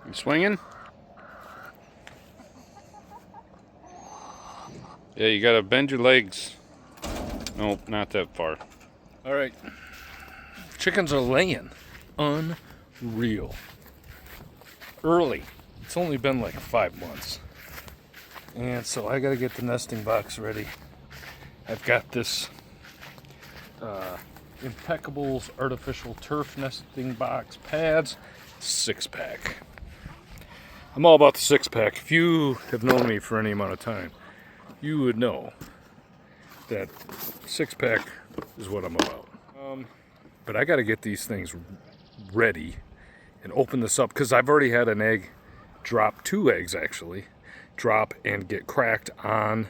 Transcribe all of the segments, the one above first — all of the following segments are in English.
You swinging? Yeah, you gotta bend your legs. Nope, not that far. All right. Chickens are laying. Unreal. Early. It's only been like 5 months. And so I gotta get the nesting box ready. I've got this Impeckables artificial turf nesting box pads 6-pack. I'm all about the 6-pack. If you have known me for any amount of time, you would know that 6-pack is what I'm about. But I got to get these things ready and open this up because I've already had an egg drop, 2 eggs actually, drop and get cracked on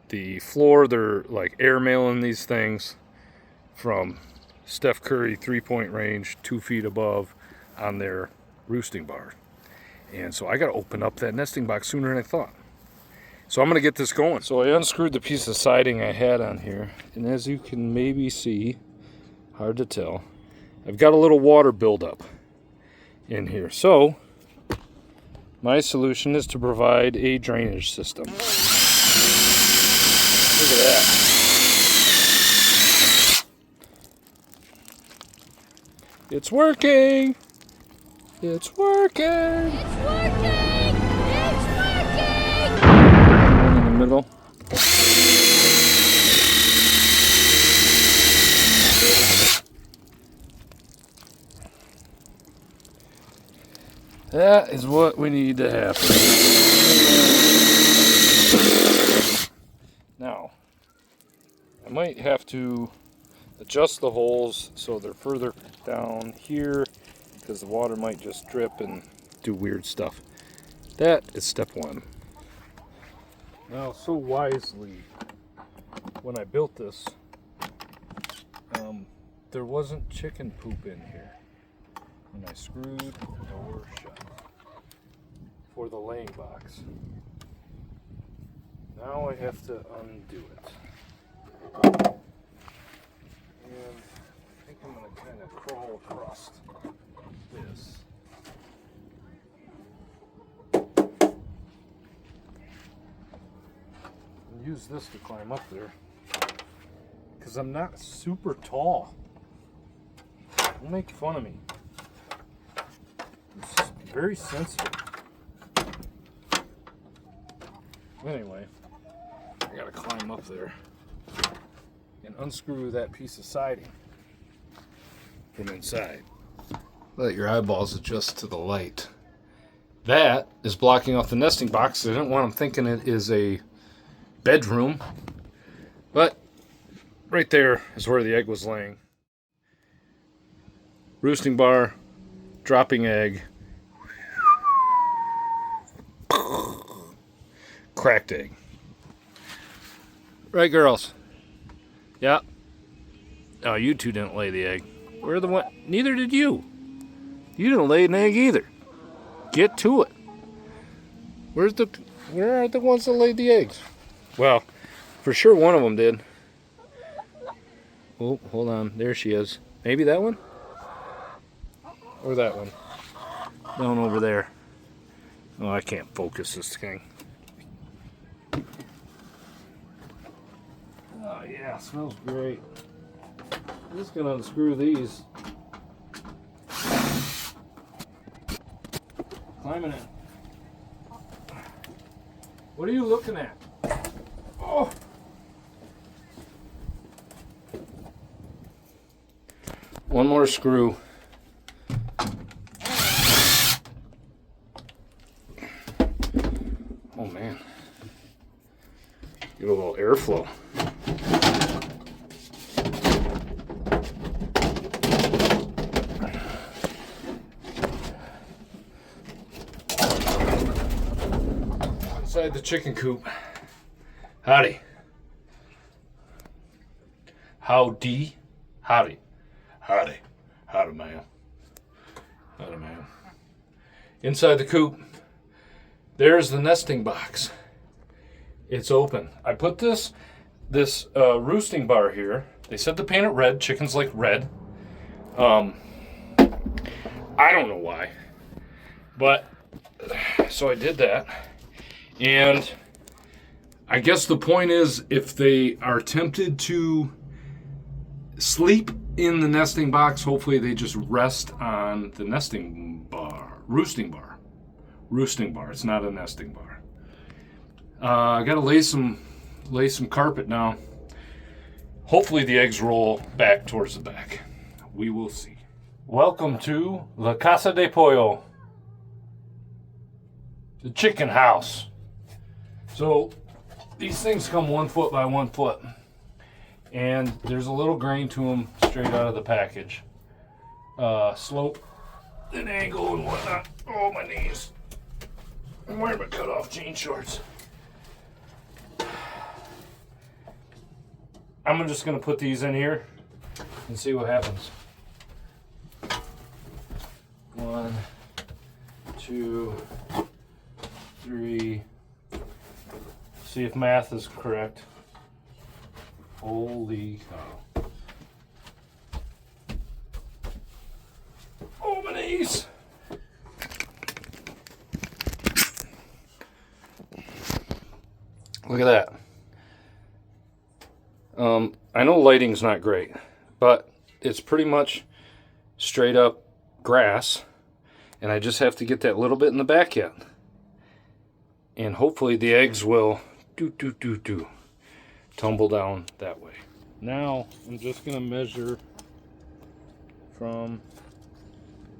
the floor. They're like air mailing these things from Steph Curry 3-point range, 2 feet above on their roosting bar. And so I got to open up that nesting box sooner than I thought. So I'm going to get this going. So I unscrewed the piece of siding I had on here. And as you can maybe see, hard to tell, I've got a little water buildup in here. So my solution is to provide a drainage system. Look at that. It's working! It's working! It's working! It's working! One in the middle. That is what we need to happen. Now, I might have to adjust the holes so they're further down here because the water might just drip and do weird stuff. That is step 1. Now, so wisely, when I built this, there wasn't chicken poop in here. And I screwed the door shut for the laying box. Now I have to undo it. And I think I'm going to kind of crawl across this. And use this to climb up there. Because I'm not super tall. Don't make fun of me. It's very sensitive. Anyway, I gotta climb up there and unscrew that piece of siding from inside. Let your eyeballs adjust to the light. That is blocking off the nesting box. I didn't want them thinking it is a bedroom, but right there is where the egg was laying. Roosting bar, dropping egg, cracked egg. Right, girls? Yeah. Oh, you two didn't lay the egg. Where the one? Neither did you. You didn't lay an egg either. Get to it. Where are the ones that laid the eggs? Well, for sure one of them did. Oh, hold on. There she is. Maybe that one? Or that one? Down over there. Oh, I can't focus this thing. Oh yeah, smells great. I'm just gonna unscrew these. Climbing in. What are you looking at? Oh! One more screw. Oh man. Get a little airflow. Inside the chicken coop. Howdy. Howdy. Howdy. Howdy. Howdy, man. Howdy, man. Inside the coop, there's the nesting box. It's open. I put this roosting bar here. They said to paint it red. Chickens like red. I don't know why. But so I did that, and I guess the point is, if they are tempted to sleep in the nesting box, hopefully they just rest on the roosting bar. It's not a nesting bar. I gotta lay some carpet now. Hopefully the eggs roll back towards the back. We will see. Welcome to La Casa de Pollo, the chicken house. So these things come 1 foot by 1 foot, and there's a little grain to them straight out of the package. Slope and angle and whatnot. Oh, my knees. I'm wearing my cut-off jean shorts. I'm just gonna put these in here and see what happens. 1, 2, 3. See if math is correct. Holy cow. Oh, my knees. Look at that. I know lighting's not great, but it's pretty much straight up grass, and I just have to get that little bit in the back yet. And hopefully the eggs will tumble down that way. Now I'm just gonna measure from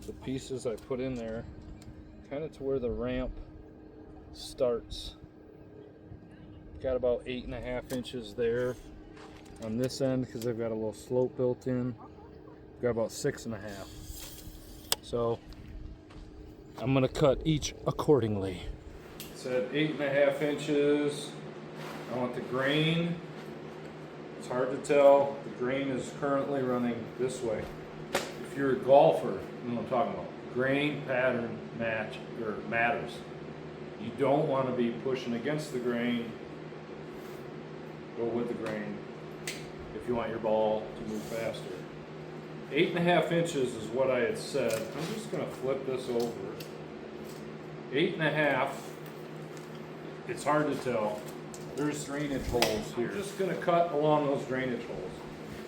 the pieces I put in there kind of to where the ramp starts. Got about 8.5 inches there on this end because I've got a little slope built in. Got about 6.5. So I'm gonna cut each accordingly. It said 8.5 inches. I want the grain. It's hard to tell. The grain is currently running this way. If you're a golfer, you know what I'm talking about. Grain pattern matters. You don't want to be pushing against the grain. Go with the grain if you want your ball to move faster. 8.5 inches is what I had said. I'm just going to flip this over. 8.5. It's hard to tell. There's drainage holes here. I'm just going to cut along those drainage holes.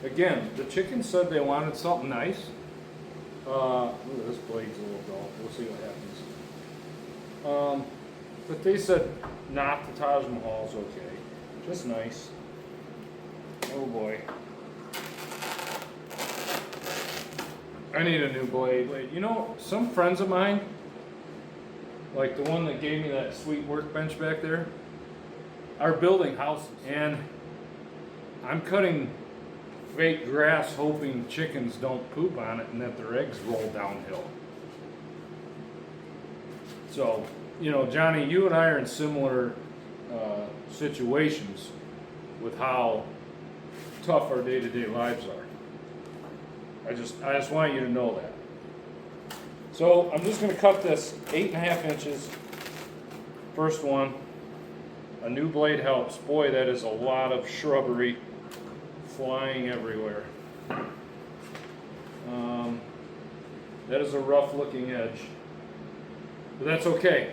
Again, the chickens said they wanted something nice. Ooh, this blade's a little dull. We'll see what happens. But they said not the Taj Mahal's okay. Just nice. Oh boy. I need a new blade. You know, some friends of mine, like the one that gave me that sweet workbench back there, are building houses. And I'm cutting fake grass hoping chickens don't poop on it and that their eggs roll downhill. So, you know, Johnny, you and I are in similar situations with how tough our day-to-day lives are. I just want you to know that. So I'm just going to cut this 8.5 inches. First one. A new blade helps. Boy, that is a lot of shrubbery flying everywhere. That is a rough looking edge. But that's okay,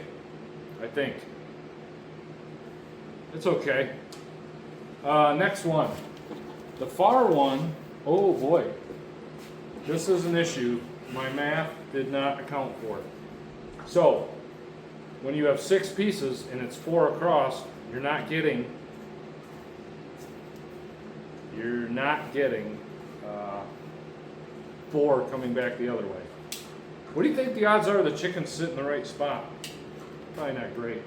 I think. It's okay. Next one. The far one, oh boy. This is an issue my math did not account for. So, when you have 6 pieces and it's 4 across, you're not getting 4 coming back the other way. What do you think the odds are the chickens sit in the right spot? Probably not great.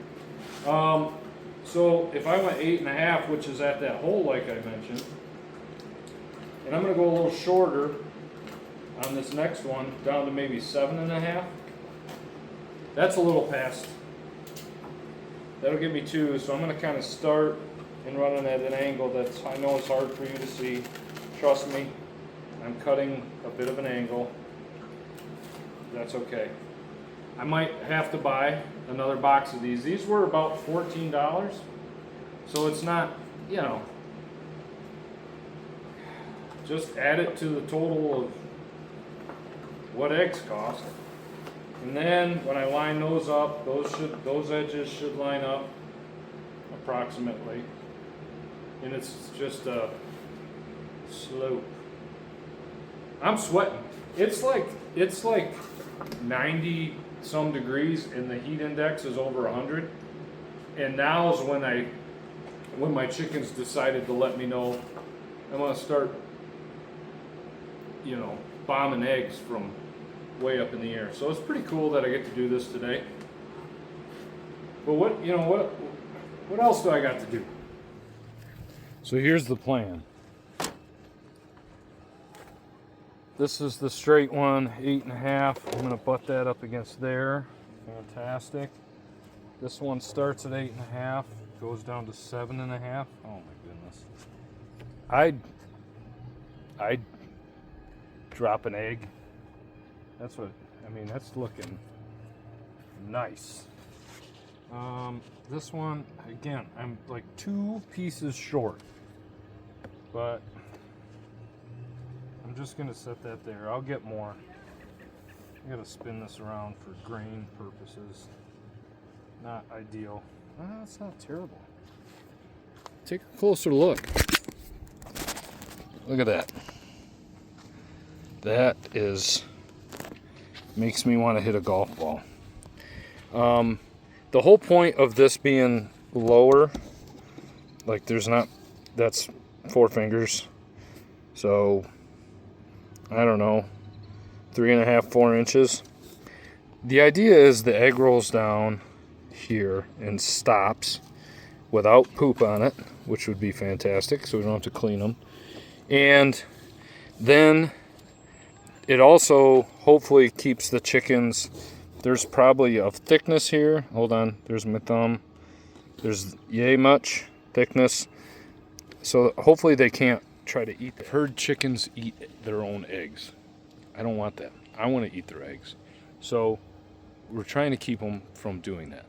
So if I went 8.5, which is at that hole like I mentioned, and I'm going to go a little shorter on this next one, down to maybe 7.5. That's a little past. That'll give me 2, so I'm going to kind of start and run it at an angle that's, I know it's hard for you to see. Trust me, I'm cutting a bit of an angle. That's okay. I might have to buy another box of these. These were about $14, so it's not, you know, just add it to the total of what eggs cost, And then when I line those up, those edges should line up approximately. And it's just a slope. I'm sweating. It's like 90 some degrees and the heat index is over 100. And now is when my chickens decided to let me know I'm gonna start, bombing eggs from way up in the air. So it's pretty cool that I get to do this today. But what else do I got to do? So here's the plan. This is the straight one, 8.5. I'm gonna butt that up against there. Fantastic. This one starts at 8.5, goes down to 7.5. Oh my goodness. I'd drop an egg. That's looking nice. This one, again, I'm like 2 pieces short, but I'm just gonna set that there. I'll get more. I gotta spin this around for grain purposes. Not ideal. That's not terrible. Take a closer look. Look at that. That makes me want to hit a golf ball. The whole point of this being lower, like that's 4 fingers. So, I don't know, 3.5, 4 inches. The idea is the egg rolls down here and stops without poop on it, which would be fantastic, so we don't have to clean them. And then it also hopefully keeps the chickens, there's probably a thickness here. Hold on, there's my thumb. There's yay much thickness. So hopefully they can't try to eat that. I've heard chickens eat their own eggs. I don't want that. I want to eat their eggs. So we're trying to keep them from doing that.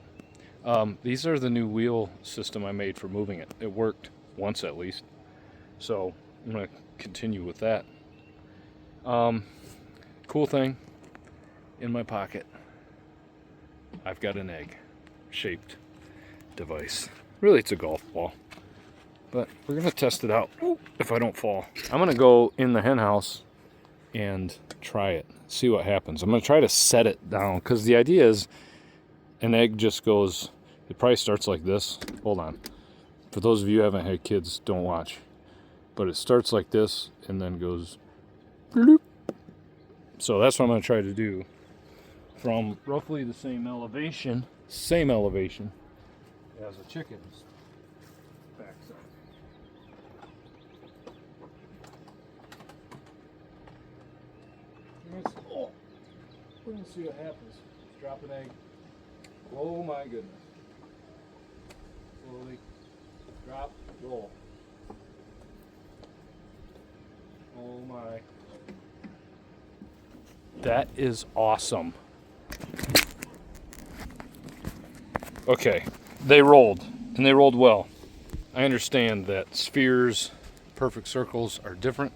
These are the new wheel system I made for moving it. It worked once at least. So I'm going to continue with that. Cool thing, in my pocket, I've got an egg shaped device. Really, it's a golf ball, but we're going to test it out. If I don't fall, I'm going to go in the hen house and try it, see what happens. I'm going to try to set it down, because the idea is an egg just goes, it probably starts like this. Hold on. For those of you who haven't had kids, don't watch. But it starts like this and then goes bloop. So that's what I'm going to try to do from roughly the same elevation as a chicken's backside. Oh, we're going to see what happens. Drop an egg. Oh my goodness. Slowly drop, roll. Oh my. That is awesome. Okay, they rolled, and they rolled well. I understand that spheres, perfect circles are different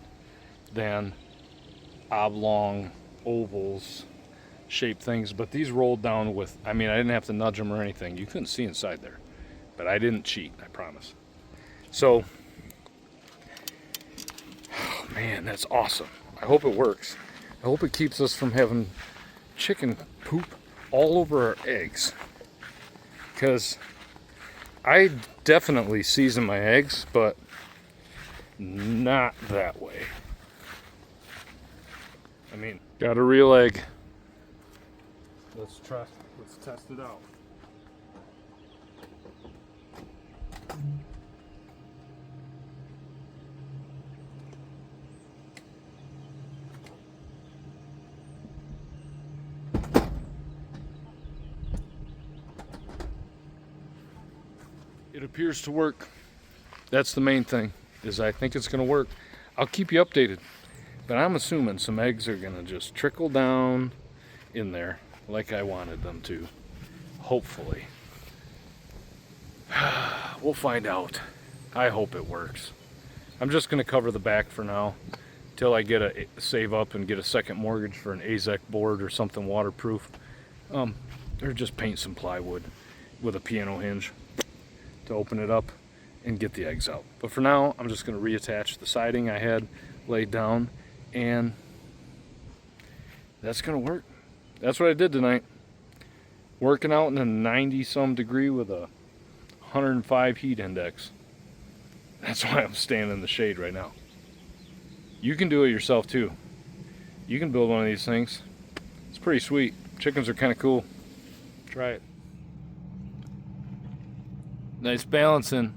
than oblong ovals shaped things, but these rolled down with, I didn't have to nudge them or anything. You couldn't see inside there, but I didn't cheat, I promise. So, oh man, that's awesome. I hope it works. I hope it keeps us from having chicken poop all over our eggs. Because I definitely season my eggs, but not that way. Got a real egg. Let's test it out. It appears to work. That's the main thing, is I think it's going to work. I'll keep you updated, but I'm assuming some eggs are going to just trickle down in there like I wanted them to, hopefully. We'll find out. I hope it works. I'm just going to cover the back for now till I save up and get a second mortgage for an AZEK board or something waterproof. or just paint some plywood with a piano hinge to open it up and get the eggs out. But for now, I'm just going to reattach the siding I had laid down, and that's going to work. That's what I did tonight. Working out in a 90-some degree with a 105 heat index. That's why I'm standing in the shade right now. You can do it yourself too. You can build one of these things. It's pretty sweet. Chickens are kind of cool. Try it. Nice balancing.